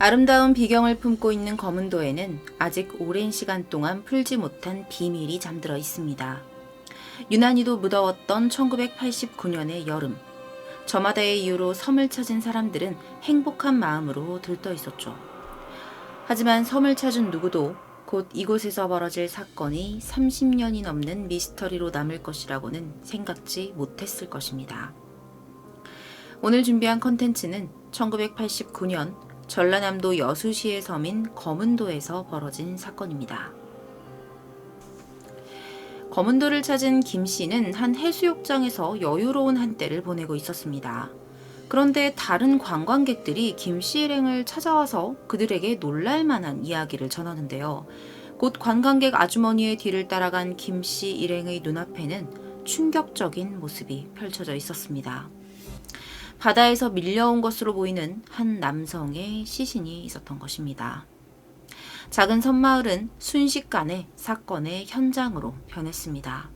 아름다운 비경을 품고 있는 거문도에는 아직 오랜 시간 동안 풀지 못한 비밀이 잠들어 있습니다. 유난히도 무더웠던 1989년의 여름. 저마다의 이유로 섬을 찾은 사람들은 행복한 마음으로 들떠 있었죠. 하지만 섬을 찾은 누구도 곧 이곳에서 벌어질 사건이 30년이 넘는 미스터리로 남을 것이라고는 생각지 못했을 것입니다. 오늘 준비한 컨텐츠는 1989년 전라남도 여수시의 섬인 거문도에서 벌어진 사건입니다. 거문도를 찾은 김 씨는 한 해수욕장에서 여유로운 한때를 보내고 있었습니다. 그런데 다른 관광객들이 김 씨 일행을 찾아와서 그들에게 놀랄만한 이야기를 전하는데요. 곧 관광객 아주머니의 뒤를 따라간 김 씨 일행의 눈앞에는 충격적인 모습이 펼쳐져 있었습니다. 바다에서 밀려온 것으로 보이는 한 남성의 시신이 있었던 것입니다. 작은 섬마을은 순식간에 사건의 현장으로 변했습니다.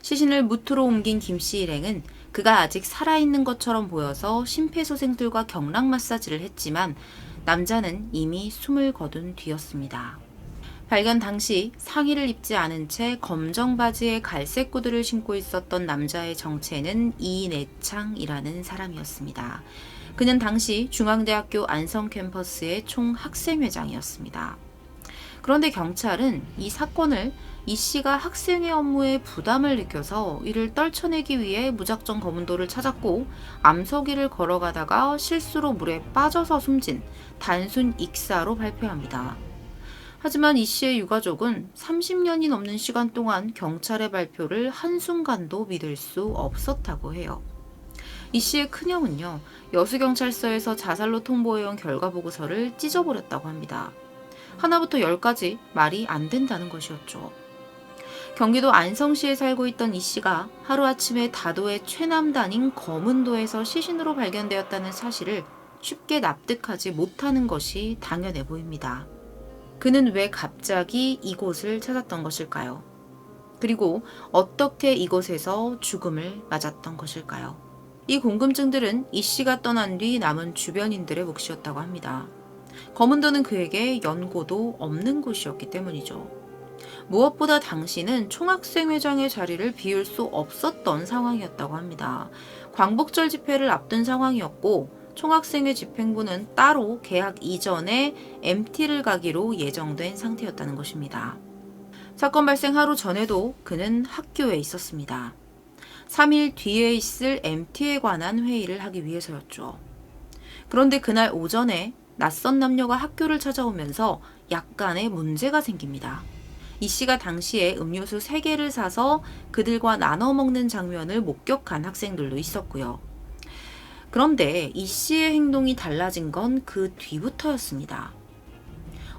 시신을 무트로 옮긴 김 씨 일행은 그가 아직 살아있는 것처럼 보여서 심폐소생술과 경락 마사지를 했지만 남자는 이미 숨을 거둔 뒤였습니다. 발견 당시 상의를 입지 않은 채 검정 바지에 갈색 구두를 신고 있었던 남자의 정체는 이내창이라는 사람이었습니다. 그는 당시 중앙대학교 안성 캠퍼스의 총학생회장이었습니다. 그런데 경찰은 이 사건을 이 씨가 학생회 업무에 부담을 느껴서 이를 떨쳐내기 위해 무작정 거문도를 찾았고 암석위를 걸어가다가 실수로 물에 빠져서 숨진 단순 익사로 발표합니다. 하지만 이 씨의 유가족은 30년이 넘는 시간 동안 경찰의 발표를 한순간도 믿을 수 없었다고 해요. 이 씨의 큰형은요, 여수경찰서에서 자살로 통보해온 결과보고서를 찢어버렸다고 합니다. 하나부터 10까지 말이 안 된다는 것이었죠. 경기도 안성시에 살고 있던 이 씨가 하루아침에 다도의 최남단인 거문도에서 시신으로 발견되었다는 사실을 쉽게 납득하지 못하는 것이 당연해 보입니다. 그는 왜 갑자기 이곳을 찾았던 것일까요? 그리고 어떻게 이곳에서 죽음을 맞았던 것일까요? 이 궁금증들은 이 씨가 떠난 뒤 남은 주변인들의 몫이었다고 합니다. 거문도는 그에게 연고도 없는 곳이었기 때문이죠. 무엇보다 당시는 총학생회장의 자리를 비울 수 없었던 상황이었다고 합니다. 광복절 집회를 앞둔 상황이었고 총학생회 집행부는 따로 개학 이전에 MT를 가기로 예정된 상태였다는 것입니다. 사건 발생 하루 전에도 그는 학교에 있었습니다. 3일 뒤에 있을 MT에 관한 회의를 하기 위해서였죠. 그런데 그날 오전에 낯선 남녀가 학교를 찾아오면서 약간의 문제가 생깁니다. 이 씨가 당시에 음료수 3개를 사서 그들과 나눠 먹는 장면을 목격한 학생들도 있었고요. 그런데 이 씨의 행동이 달라진 건 그 뒤부터였습니다.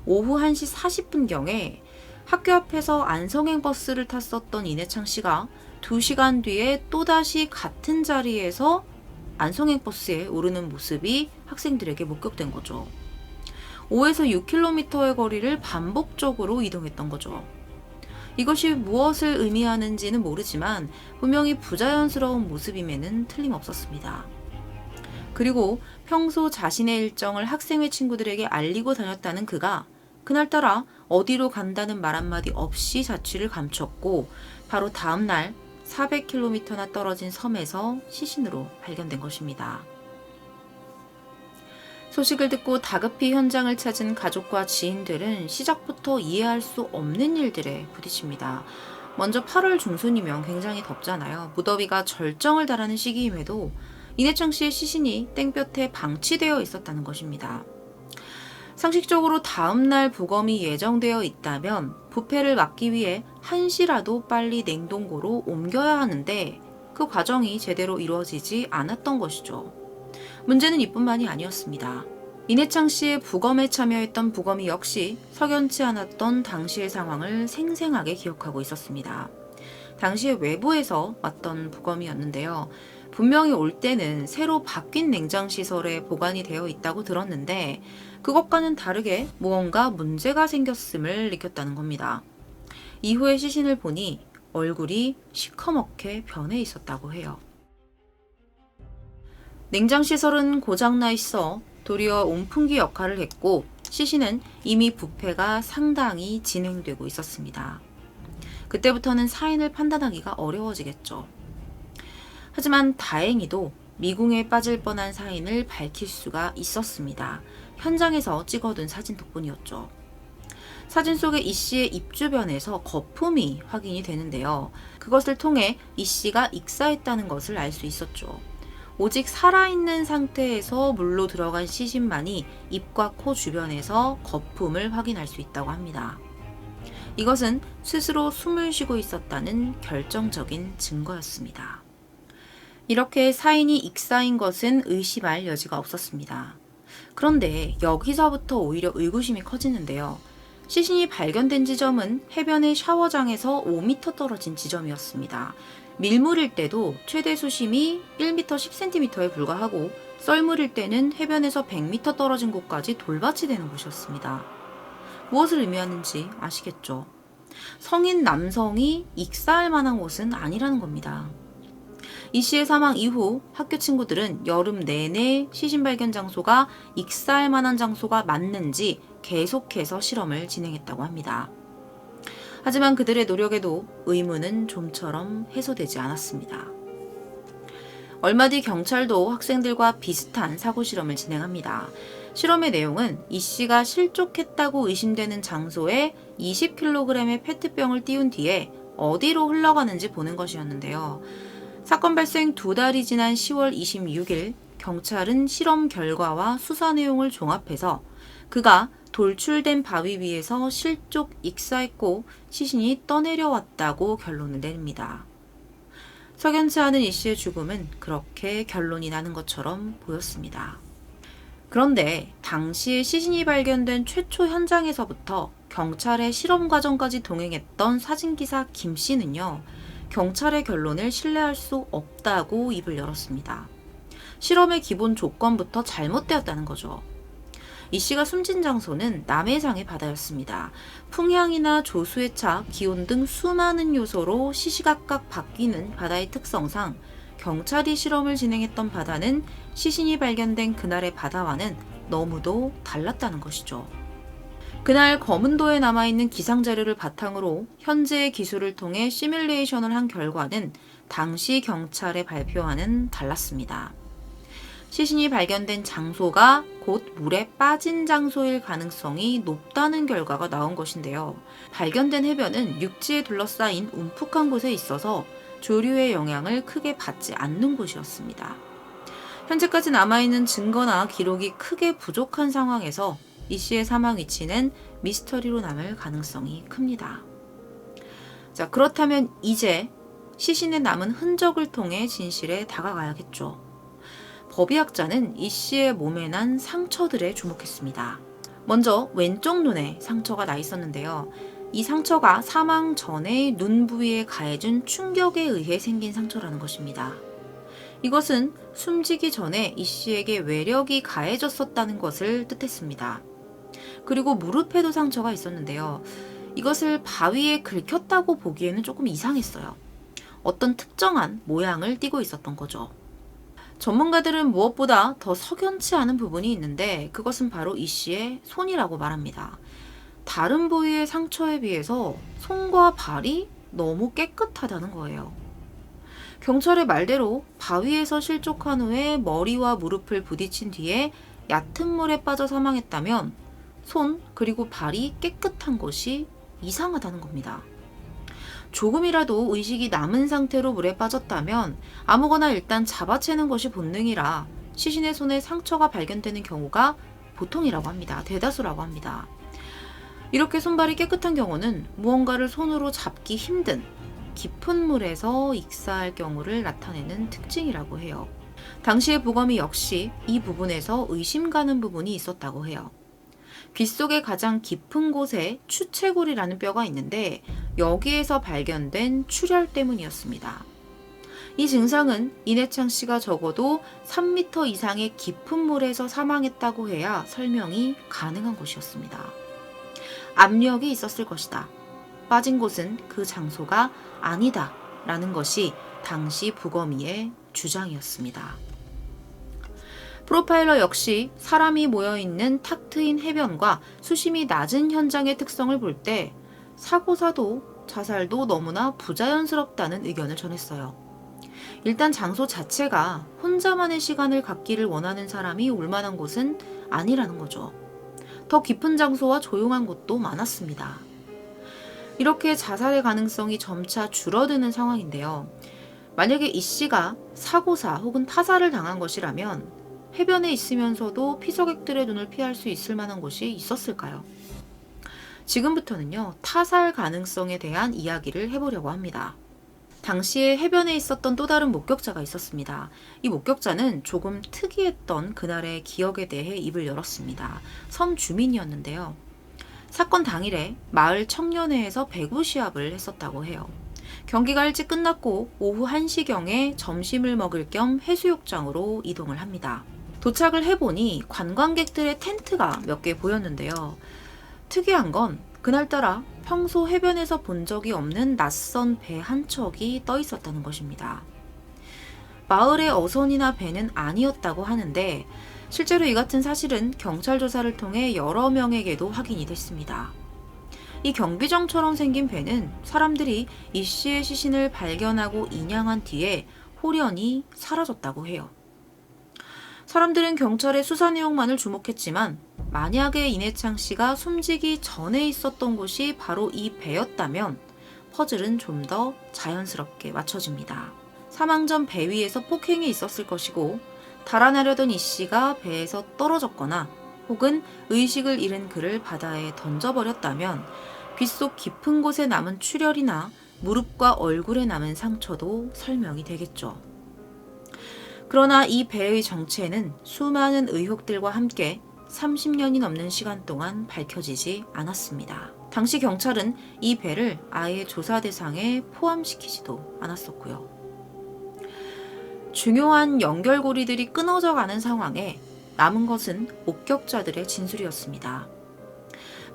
오후 1시 40분경에 학교 앞에서 안성행 버스를 탔었던 이내창 씨가 2시간 뒤에 또다시 같은 자리에서 안성행 버스에 오르는 모습이 학생들에게 목격된 거죠. 5에서 6km의 거리를 반복적으로 이동했던 거죠. 이것이 무엇을 의미하는지는 모르지만 분명히 부자연스러운 모습임에는 틀림없었습니다. 그리고 평소 자신의 일정을 학생회 친구들에게 알리고 다녔다는 그가 그날따라 어디로 간다는 말 한마디 없이 자취를 감췄고 바로 다음 날 400km나 떨어진 섬에서 시신으로 발견된 것입니다. 소식을 듣고 다급히 현장을 찾은 가족과 지인들은 시작부터 이해할 수 없는 일들에 부딪힙니다. 먼저 8월 중순이면 굉장히 덥잖아요. 무더위가 절정을 달하는 시기임에도 이내창 씨의 시신이 땡볕에 방치되어 있었다는 것입니다. 상식적으로 다음날 부검이 예정되어 있다면 부패를 막기 위해 1시라도 빨리 냉동고로 옮겨야 하는데 그 과정이 제대로 이루어지지 않았던 것이죠. 문제는 이뿐만이 아니었습니다. 이내창 씨의 부검에 참여했던 부검이 역시 석연치 않았던 당시의 상황을 생생하게 기억하고 있었습니다. 당시에 외부에서 왔던 부검이었는데요. 분명히 올 때는 새로 바뀐 냉장시설에 보관이 되어 있다고 들었는데 그것과는 다르게 무언가 문제가 생겼음을 느꼈다는 겁니다. 이후에 시신을 보니 얼굴이 시커멓게 변해 있었다고 해요. 냉장시설은 고장나 있어 도리어 온풍기 역할을 했고 시신은 이미 부패가 상당히 진행되고 있었습니다. 그때부터는 사인을 판단하기가 어려워지겠죠. 하지만 다행히도 미궁에 빠질 뻔한 사인을 밝힐 수가 있었습니다. 현장에서 찍어둔 사진 덕분이었죠. 사진 속의 이 씨의 입 주변에서 거품이 확인이 되는데요. 그것을 통해 이 씨가 익사했다는 것을 알 수 있었죠. 오직 살아있는 상태에서 물로 들어간 시신만이 입과 코 주변에서 거품을 확인할 수 있다고 합니다. 이것은 스스로 숨을 쉬고 있었다는 결정적인 증거였습니다. 이렇게 사인이 익사인 것은 의심할 여지가 없었습니다. 그런데 여기서부터 오히려 의구심이 커지는데요. 시신이 발견된 지점은 해변의 샤워장에서 5m 떨어진 지점이었습니다. 밀물일 때도 최대 수심이 1m 10cm에 불과하고 썰물일 때는 해변에서 100m 떨어진 곳까지 돌밭이 되는 곳이었습니다. 무엇을 의미하는지 아시겠죠? 성인 남성이 익사할 만한 곳은 아니라는 겁니다. 이 씨의 사망 이후 학교 친구들은 여름 내내 시신 발견 장소가 익사할 만한 장소가 맞는지 계속해서 실험을 진행했다고 합니다. 하지만 그들의 노력에도 의문은 좀처럼 해소되지 않았습니다. 얼마 뒤 경찰도 학생들과 비슷한 사고 실험을 진행합니다. 실험의 내용은 이 씨가 실족했다고 의심되는 장소에 20kg의 페트병을 띄운 뒤에 어디로 흘러가는지 보는 것이었는데요. 사건 발생 2달이 지난 10월 26일 경찰은 실험 결과와 수사 내용을 종합해서 그가 돌출된 바위 위에서 실족 익사했고 시신이 떠내려왔다고 결론을 내립니다. 석연치 않은 이 씨의 죽음은 그렇게 결론이 나는 것처럼 보였습니다. 그런데 당시에 시신이 발견된 최초 현장에서부터 경찰의 실험 과정까지 동행했던 사진기사 김 씨는요, 경찰의 결론을 신뢰할 수 없다고 입을 열었습니다. 실험의 기본 조건부터 잘못되었다는 거죠. 이 씨가 숨진 장소는 남해상의 바다였습니다. 풍향이나 조수의 차, 기온 등 수많은 요소로 시시각각 바뀌는 바다의 특성상 경찰이 실험을 진행했던 바다는 시신이 발견된 그날의 바다와는 너무도 달랐다는 것이죠. 그날 검은도에 남아있는 기상자료를 바탕으로 현재의 기술을 통해 시뮬레이션을 한 결과는 당시 경찰의 발표와는 달랐습니다. 시신이 발견된 장소가 곧 물에 빠진 장소일 가능성이 높다는 결과가 나온 것인데요. 발견된 해변은 육지에 둘러싸인 움푹한 곳에 있어서 조류의 영향을 크게 받지 않는 곳이었습니다. 현재까지 남아있는 증거나 기록이 크게 부족한 상황에서 이 씨의 사망 위치는 미스터리로 남을 가능성이 큽니다. 자, 그렇다면 이제 시신에 남은 흔적을 통해 진실에 다가가야겠죠. 법의학자는 이 씨의 몸에 난 상처들에 주목했습니다. 먼저 왼쪽 눈에 상처가 나 있었는데요. 이 상처가 사망 전에 눈 부위에 가해준 충격에 의해 생긴 상처라는 것입니다. 이것은 숨지기 전에 이 씨에게 외력이 가해졌었다는 것을 뜻했습니다. 그리고 무릎에도 상처가 있었는데요. 이것을 바위에 긁혔다고 보기에는 조금 이상했어요. 어떤 특정한 모양을 띠고 있었던 거죠. 전문가들은 무엇보다 더 석연치 않은 부분이 있는데 그것은 바로 이 씨의 손이라고 말합니다. 다른 부위의 상처에 비해서 손과 발이 너무 깨끗하다는 거예요. 경찰의 말대로 바위에서 실족한 후에 머리와 무릎을 부딪힌 뒤에 얕은 물에 빠져 사망했다면 손 그리고 발이 깨끗한 것이 이상하다는 겁니다. 조금이라도 의식이 남은 상태로 물에 빠졌다면 아무거나 일단 잡아채는 것이 본능이라 시신의 손에 상처가 발견되는 경우가 보통이라고 합니다. 대다수라고 합니다. 이렇게 손발이 깨끗한 경우는 무언가를 손으로 잡기 힘든 깊은 물에서 익사할 경우를 나타내는 특징이라고 해요. 당시의 부검이 역시 이 부분에서 의심 가는 부분이 있었다고 해요. 귓속의 가장 깊은 곳에 추채골이라는 뼈가 있는데 여기에서 발견된 출혈 때문이었습니다. 이 증상은 이내창 씨가 적어도 3m 이상의 깊은 물에서 사망했다고 해야 설명이 가능한 것이었습니다. 압력이 있었을 것이다. 빠진 곳은 그 장소가 아니다. 라는 것이 당시 부검이의 주장이었습니다. 프로파일러 역시 사람이 모여있는 탁 트인 해변과 수심이 낮은 현장의 특성을 볼 때 사고사도 자살도 너무나 부자연스럽다는 의견을 전했어요. 일단 장소 자체가 혼자만의 시간을 갖기를 원하는 사람이 올 만한 곳은 아니라는 거죠. 더 깊은 장소와 조용한 곳도 많았습니다. 이렇게 자살의 가능성이 점차 줄어드는 상황인데요. 만약에 이 씨가 사고사 혹은 타살을 당한 것이라면 해변에 있으면서도 피서객들의 눈을 피할 수 있을 만한 곳이 있었을까요? 지금부터는요, 타살 가능성에 대한 이야기를 해보려고 합니다. 당시에 해변에 있었던 또 다른 목격자가 있었습니다. 이 목격자는 조금 특이했던 그날의 기억에 대해 입을 열었습니다. 섬 주민이었는데요. 사건 당일에 마을 청년회에서 배구 시합을 했었다고 해요. 경기가 일찍 끝났고 오후 1시경에 점심을 먹을 겸 해수욕장으로 이동을 합니다. 도착을 해보니 관광객들의 텐트가 몇 개 보였는데요. 특이한 건 그날따라 평소 해변에서 본 적이 없는 낯선 배 한 척이 떠 있었다는 것입니다. 마을의 어선이나 배는 아니었다고 하는데 실제로 이 같은 사실은 경찰 조사를 통해 여러 명에게도 확인이 됐습니다. 이 경비정처럼 생긴 배는 사람들이 이 씨의 시신을 발견하고 인양한 뒤에 홀연히 사라졌다고 해요. 사람들은 경찰의 수사 내용만을 주목했지만 만약에 이내창 씨가 숨지기 전에 있었던 곳이 바로 이 배였다면 퍼즐은 좀 더 자연스럽게 맞춰집니다. 사망 전 배 위에서 폭행이 있었을 것이고 달아나려던 이 씨가 배에서 떨어졌거나 혹은 의식을 잃은 그를 바다에 던져버렸다면 빗속 깊은 곳에 남은 출혈이나 무릎과 얼굴에 남은 상처도 설명이 되겠죠. 그러나 이 배의 정체는 수많은 의혹들과 함께 30년이 넘는 시간 동안 밝혀지지 않았습니다. 당시 경찰은 이 배를 아예 조사 대상에 포함시키지도 않았었고요. 중요한 연결고리들이 끊어져 가는 상황에 남은 것은 목격자들의 진술이었습니다.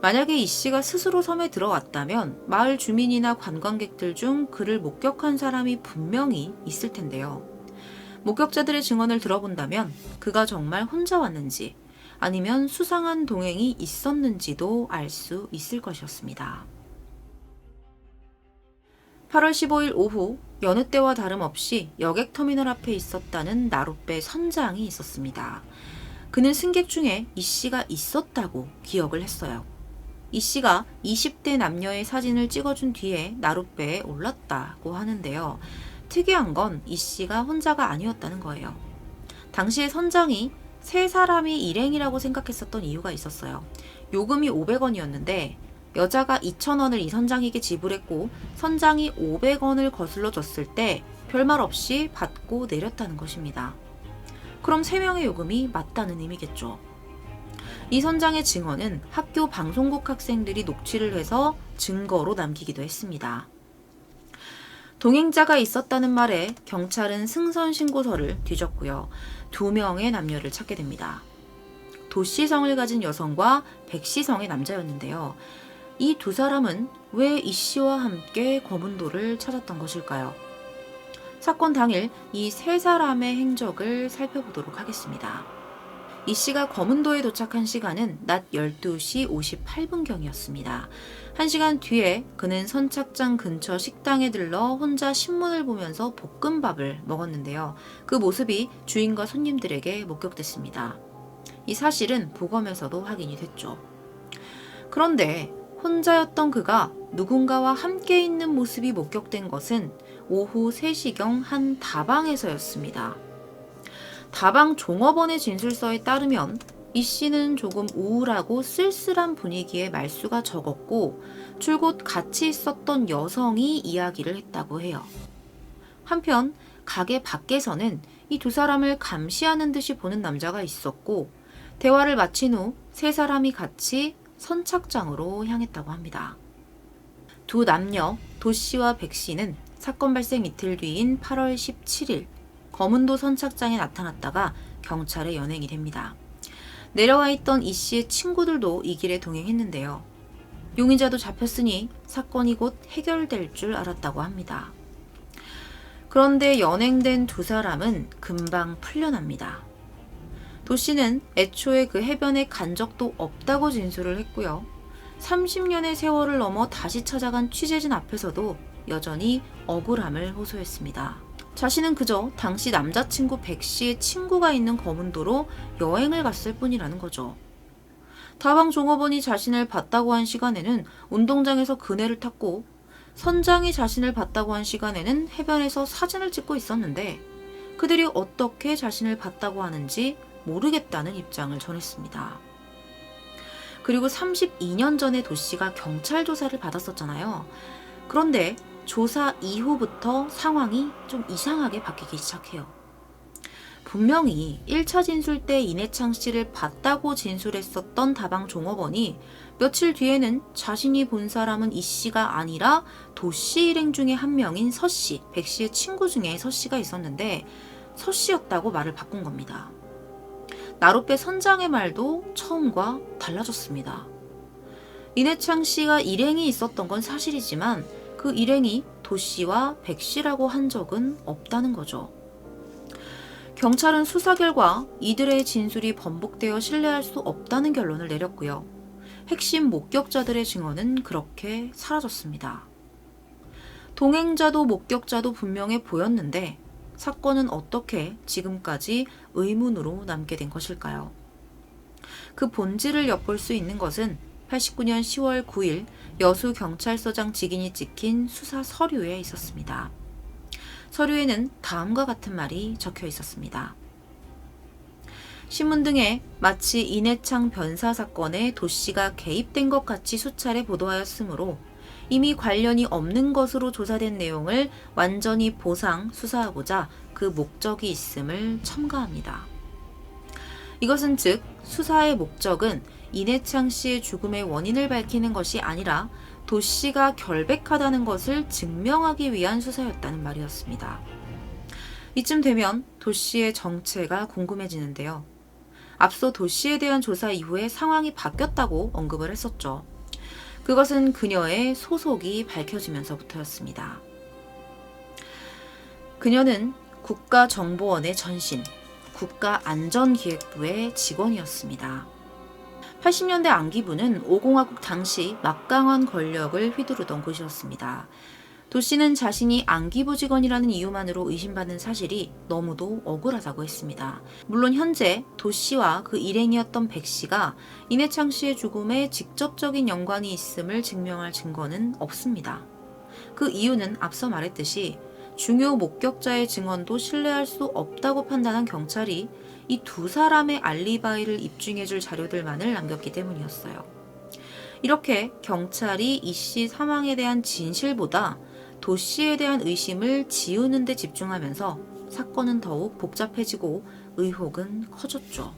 만약에 이 씨가 스스로 섬에 들어왔다면 마을 주민이나 관광객들 중 그를 목격한 사람이 분명히 있을 텐데요. 목격자들의 증언을 들어본다면 그가 정말 혼자 왔는지 아니면 수상한 동행이 있었는지도 알 수 있을 것이었습니다. 8월 15일 오후 여느 때와 다름없이 여객터미널 앞에 있었다는 나룻배 선장이 있었습니다. 그는 승객 중에 이 씨가 있었다고 기억을 했어요. 이 씨가 20대 남녀의 사진을 찍어준 뒤에 나룻배에 올랐다고 하는데요. 특이한 건 이 씨가 혼자가 아니었다는 거예요. 당시에 선장이 세 사람이 일행이라고 생각했었던 이유가 있었어요. 요금이 500원이었는데 여자가 2,000원을 이 선장에게 지불했고 선장이 500원을 거슬러 줬을 때 별말 없이 받고 내렸다는 것입니다. 그럼 3명의 요금이 맞다는 의미겠죠. 이 선장의 증언은 학교 방송국 학생들이 녹취를 해서 증거로 남기기도 했습니다. 동행자가 있었다는 말에 경찰은 승선 신고서를 뒤졌고요. 2명의 남녀를 찾게 됩니다. 도씨성을 가진 여성과 백씨성의 남자였는데요. 이 두 사람은 왜 이 씨와 함께 거문도를 찾았던 것일까요? 사건 당일 이 세 사람의 행적을 살펴보도록 하겠습니다. 이 씨가 거문도에 도착한 시간은 낮 12시 58분경이었습니다. 1시간 뒤에 그는 선착장 근처 식당에 들러 혼자 신문을 보면서 볶음밥을 먹었는데요. 그 모습이 주인과 손님들에게 목격됐습니다. 이 사실은 부검에서도 확인이 됐죠. 그런데 혼자였던 그가 누군가와 함께 있는 모습이 목격된 것은 오후 3시경 한 다방에서였습니다. 다방 종업원의 진술서에 따르면 이 씨는 조금 우울하고 쓸쓸한 분위기의 말수가 적었고 줄곧 같이 있었던 여성이 이야기를 했다고 해요. 한편 가게 밖에서는 이 두 사람을 감시하는 듯이 보는 남자가 있었고 대화를 마친 후 세 사람이 같이 선착장으로 향했다고 합니다. 두 남녀 도씨와 백씨는 사건 발생 이틀 뒤인 8월 17일 거문도 선착장에 나타났다가 경찰에 연행이 됩니다. 내려와 있던 이 씨의 친구들도 이 길에 동행했는데요. 용의자도 잡혔으니 사건이 곧 해결될 줄 알았다고 합니다. 그런데 연행된 두 사람은 금방 풀려납니다. 도 씨는 애초에 그 해변에 간 적도 없다고 진술을 했고요. 30년의 세월을 넘어 다시 찾아간 취재진 앞에서도 여전히 억울함을 호소했습니다. 자신은 그저 당시 남자친구 백 씨의 친구가 있는 거문도로 여행을 갔을 뿐이라는 거죠. 다방 종업원이 자신을 봤다고 한 시간에는 운동장에서 그네를 탔고, 선장이 자신을 봤다고 한 시간에는 해변에서 사진을 찍고 있었는데, 그들이 어떻게 자신을 봤다고 하는지 모르겠다는 입장을 전했습니다. 그리고 32년 전에 도 씨가 경찰 조사를 받았었잖아요. 그런데 조사 이후부터 상황이 좀 이상하게 바뀌기 시작해요. 분명히 1차 진술 때 이내창 씨를 봤다고 진술했었던 다방 종업원이 며칠 뒤에는 자신이 본 사람은 이 씨가 아니라 도 씨 일행 중에 한 명인 서 씨, 백 씨의 친구 중에 서 씨가 있었는데 서 씨였다고 말을 바꾼 겁니다. 나룻배 선장의 말도 처음과 달라졌습니다. 이내창 씨가 일행이 있었던 건 사실이지만 그 일행이 도 씨와 백 씨라고 한 적은 없다는 거죠. 경찰은 수사 결과 이들의 진술이 번복되어 신뢰할 수 없다는 결론을 내렸고요. 핵심 목격자들의 증언은 그렇게 사라졌습니다. 동행자도 목격자도 분명해 보였는데 사건은 어떻게 지금까지 의문으로 남게 된 것일까요? 그 본질을 엿볼 수 있는 것은 89년 10월 9일 여수경찰서장 직인이 찍힌 수사 서류에 있었습니다. 서류에는 다음과 같은 말이 적혀 있었습니다. 신문 등에 마치 이내창 변사 사건에 도 씨가 개입된 것 같이 수차례 보도하였으므로 이미 관련이 없는 것으로 조사된 내용을 완전히 보상, 수사하고자 그 목적이 있음을 첨가합니다. 이것은 즉 수사의 목적은 이내창 씨의 죽음의 원인을 밝히는 것이 아니라 도 씨가 결백하다는 것을 증명하기 위한 수사였다는 말이었습니다. 이쯤 되면 도 씨의 정체가 궁금해지는데요. 앞서 도 씨에 대한 조사 이후에 상황이 바뀌었다고 언급을 했었죠. 그것은 그녀의 소속이 밝혀지면서부터였습니다. 그녀는 국가정보원의 전신, 국가안전기획부의 직원이었습니다. 80년대 안기부는 5공화국 당시 막강한 권력을 휘두르던 곳이었습니다. 도 씨는 자신이 안기부 직원이라는 이유만으로 의심받는 사실이 너무도 억울하다고 했습니다. 물론 현재 도 씨와 그 일행이었던 백 씨가 이내창 씨의 죽음에 직접적인 연관이 있음을 증명할 증거는 없습니다. 그 이유는 앞서 말했듯이 중요 목격자의 증언도 신뢰할 수 없다고 판단한 경찰이 이 두 사람의 알리바이를 입증해줄 자료들만을 남겼기 때문이었어요. 이렇게 경찰이 이 씨 사망에 대한 진실보다 도 씨에 대한 의심을 지우는 데 집중하면서 사건은 더욱 복잡해지고 의혹은 커졌죠.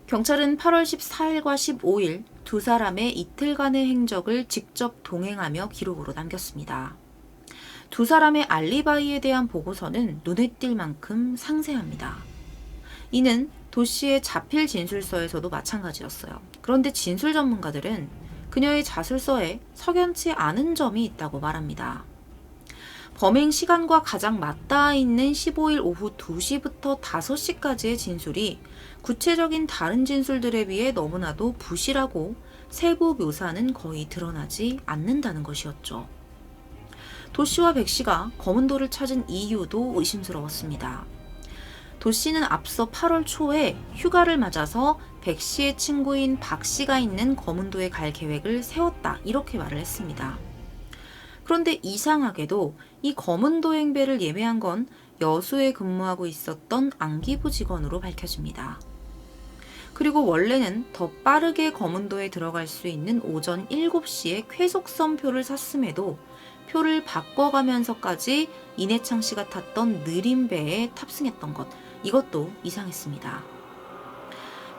경찰은 8월 14일과 15일 두 사람의 이틀간의 행적을 직접 동행하며 기록으로 남겼습니다. 두 사람의 알리바이에 대한 보고서는 눈에 띌 만큼 상세합니다. 이는 도 씨의 자필 진술서에서도 마찬가지였어요. 그런데 진술 전문가들은 그녀의 자술서에 석연치 않은 점이 있다고 말합니다. 범행 시간과 가장 맞닿아 있는 15일 오후 2시부터 5시까지의 진술이 구체적인 다른 진술들에 비해 너무나도 부실하고 세부 묘사는 거의 드러나지 않는다는 것이었죠. 도 씨와 백 씨가 거문도를 찾은 이유도 의심스러웠습니다. 도 씨는 앞서 8월 초에 휴가를 맞아서 백 씨의 친구인 박 씨가 있는 거문도에 갈 계획을 세웠다, 이렇게 말을 했습니다. 그런데 이상하게도 이 거문도 행배를 예매한 건 여수에 근무하고 있었던 안기부 직원으로 밝혀집니다. 그리고 원래는 더 빠르게 거문도에 들어갈 수 있는 오전 7시에 쾌속선표를 샀음에도 표를 바꿔가면서까지 이내창 씨가 탔던 느린 배에 탑승했던 것, 이것도 이상했습니다.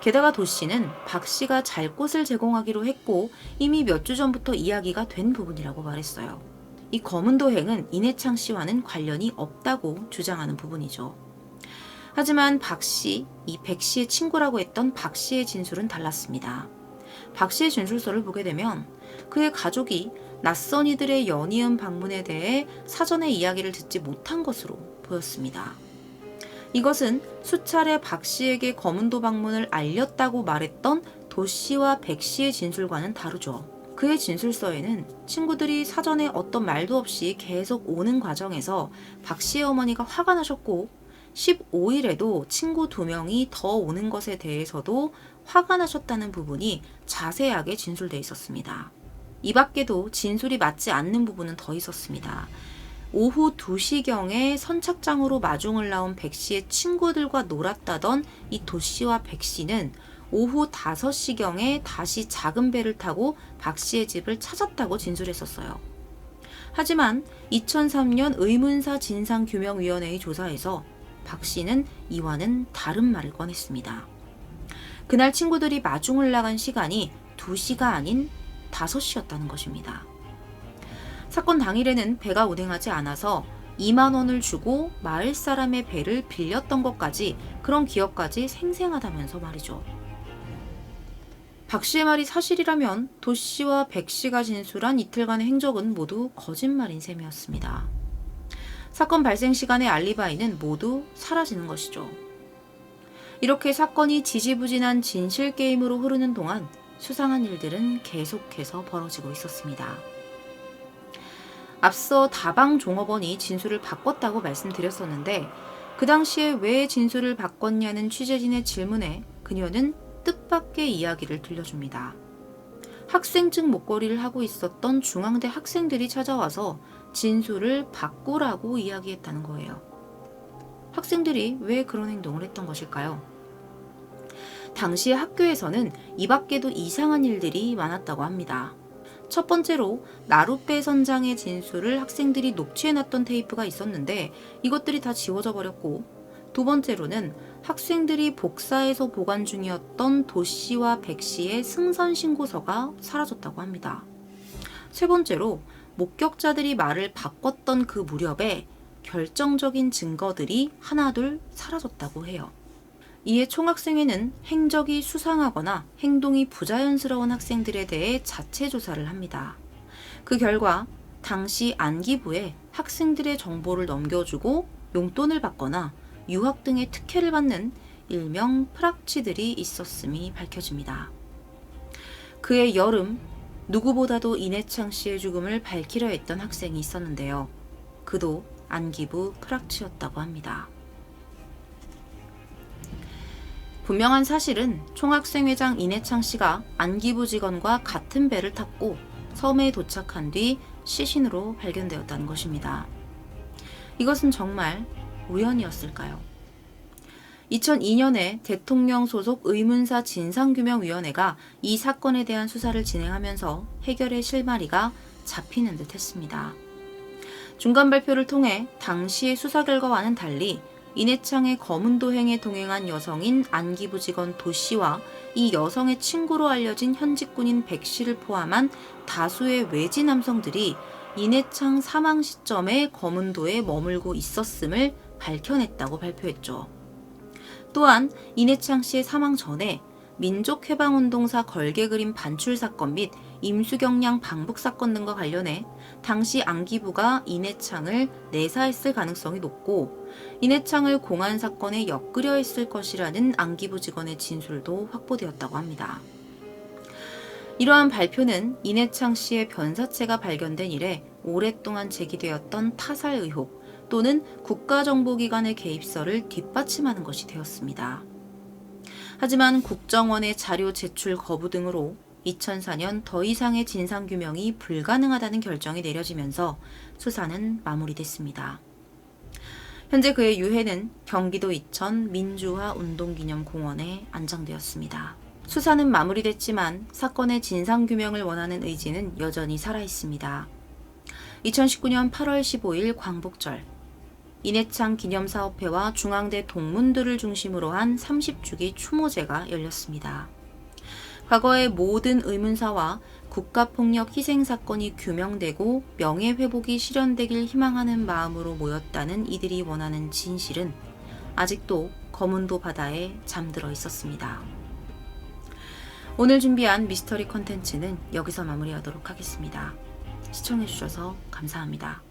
게다가 도 씨는 박 씨가 잘 곳을 제공하기로 했고 이미 몇 주 전부터 이야기가 된 부분이라고 말했어요. 이 거문도행은 이내창 씨와는 관련이 없다고 주장하는 부분이죠. 하지만 박 씨, 이 백 씨의 친구라고 했던 박 씨의 진술은 달랐습니다. 박 씨의 진술서를 보게 되면 그의 가족이 낯선 이들의 연이은 방문에 대해 사전에 이야기를 듣지 못한 것으로 보였습니다. 이것은 수차례 박 씨에게 거문도 방문을 알렸다고 말했던 도 씨와 백 씨의 진술과는 다르죠. 그의 진술서에는 친구들이 사전에 어떤 말도 없이 계속 오는 과정에서 박 씨의 어머니가 화가 나셨고 15일에도 친구 2명이 더 오는 것에 대해서도 화가 나셨다는 부분이 자세하게 진술되어 있었습니다. 이 밖에도 진술이 맞지 않는 부분은 더 있었습니다. 오후 2시경에 선착장으로 마중을 나온 백 씨의 친구들과 놀았다던 이 도 씨와 백 씨는 오후 5시경에 다시 작은 배를 타고 박 씨의 집을 찾았다고 진술했었어요. 하지만 2003년 의문사 진상규명위원회의 조사에서 박 씨는 이와는 다른 말을 꺼냈습니다. 그날 친구들이 마중을 나간 시간이 2시가 아닌 5시였다는 것입니다. 사건 당일에는 배가 운행하지 않아서 2만 원을 주고 마을 사람의 배를 빌렸던 것까지, 그런 기억까지 생생하다면서 말이죠. 박 씨의 말이 사실이라면 도 씨와 백 씨가 진술한 이틀간의 행적은 모두 거짓말인 셈이었습니다. 사건 발생 시간의 알리바이는 모두 사라지는 것이죠. 이렇게 사건이 지지부진한 진실 게임으로 흐르는 동안 수상한 일들은 계속해서 벌어지고 있었습니다. 앞서 다방 종업원이 진술을 바꿨다고 말씀드렸었는데, 그 당시에 왜 진술을 바꿨냐는 취재진의 질문에 그녀는 뜻밖의 이야기를 들려줍니다. 학생증 목걸이를 하고 있었던 중앙대 학생들이 찾아와서 진술을 바꾸라고 이야기했다는 거예요. 학생들이 왜 그런 행동을 했던 것일까요? 당시 학교에서는 이 밖에도 이상한 일들이 많았다고 합니다. 첫 번째로 나룻배 선장의 진술을 학생들이 녹취해놨던 테이프가 있었는데 이것들이 다 지워져 버렸고, 두 번째로는 학생들이 복사해서 보관 중이었던 도 씨와 백 씨의 승선 신고서가 사라졌다고 합니다. 세 번째로 목격자들이 말을 바꿨던 그 무렵에 결정적인 증거들이 하나둘 사라졌다고 해요. 이에 총학생회는 행적이 수상하거나 행동이 부자연스러운 학생들에 대해 자체 조사를 합니다. 그 결과 당시 안기부에 학생들의 정보를 넘겨주고 용돈을 받거나 유학 등의 특혜를 받는 일명 프락취들이 있었음이 밝혀집니다. 그해 여름, 누구보다도 이내창 씨의 죽음을 밝히려 했던 학생이 있었는데요. 그도 안기부 프락취였다고 합니다. 분명한 사실은 총학생회장 이내창 씨가 안기부 직원과 같은 배를 탔고 섬에 도착한 뒤 시신으로 발견되었다는 것입니다. 이것은 정말 우연이었을까요? 2002년에 대통령 소속 의문사 진상규명위원회가 이 사건에 대한 수사를 진행하면서 해결의 실마리가 잡히는 듯 했습니다. 중간 발표를 통해 당시의 수사 결과와는 달리 이내창의 거문도행에 동행한 여성인 안기부 직원 도 씨와 이 여성의 친구로 알려진 현직군인 백 씨를 포함한 다수의 외지 남성들이 이내창 사망 시점에 거문도에 머물고 있었음을 밝혀냈다고 발표했죠. 또한 이내창 씨의 사망 전에 민족해방운동사 걸개 그림 반출 사건 및 임수경량 방북 사건 등과 관련해 당시 안기부가 이내창을 내사했을 가능성이 높고, 이내창을 공안 사건에 엮으려 했을 것이라는 안기부 직원의 진술도 확보되었다고 합니다. 이러한 발표는 이내창 씨의 변사체가 발견된 이래 오랫동안 제기되었던 타살 의혹 또는 국가정보기관의 개입설을 뒷받침하는 것이 되었습니다. 하지만 국정원의 자료 제출 거부 등으로 2004년 더 이상의 진상규명이 불가능하다는 결정이 내려지면서 수사는 마무리됐습니다. 현재 그의 유해는 경기도 이천 민주화 운동기념공원에 안장되었습니다. 수사는 마무리됐지만 사건의 진상규명을 원하는 의지는 여전히 살아있습니다. 2019년 8월 15일 광복절, 이내창 기념사업회와 중앙대 동문들을 중심으로 한 30주기 추모제가 열렸습니다. 과거의 모든 의문사와 국가폭력 희생사건이 규명되고 명예회복이 실현되길 희망하는 마음으로 모였다는 이들이 원하는 진실은 아직도 거문도 바다에 잠들어 있었습니다. 오늘 준비한 미스터리 콘텐츠는 여기서 마무리하도록 하겠습니다. 시청해주셔서 감사합니다.